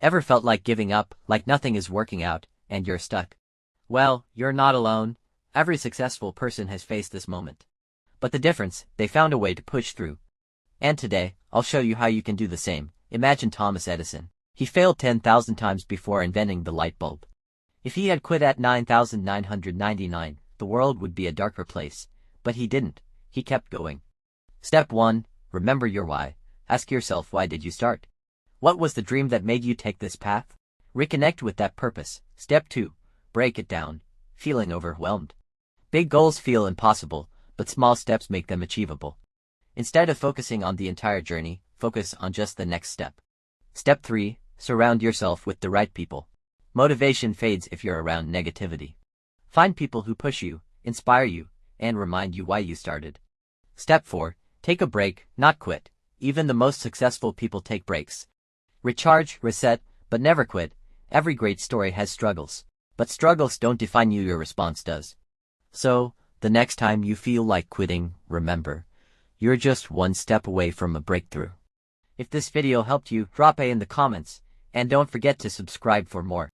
Ever felt like giving up, like nothing is working out, and you're stuck? Well, you're not alone. Every successful person has faced this moment. But the difference, they found a way to push through. And today, I'll show you how you can do the same. Imagine Thomas Edison. He failed 10,000 times before inventing the light bulb. If he had quit at 9,999, the world would be a darker place. But he didn't. He kept going. Step 1. Remember your why. Ask yourself, why did you start? What was the dream that made you take this path? Reconnect with that purpose. Step 2. Break it down. Feeling overwhelmed. Big goals feel impossible, but small steps make them achievable. Instead of focusing on the entire journey, focus on just the next step. Step 3. Surround yourself with the right people. Motivation fades if you're around negativity. Find people who push you, inspire you, and remind you why you started. Step 4. Take a break, not quit. Even the most successful people take breaks. Recharge, reset, but never quit. Every great story has struggles. But struggles don't define you, your response does. So, the next time you feel like quitting, remember, you're just one step away from a breakthrough. If this video helped you, drop A in the comments, and don't forget to subscribe for more.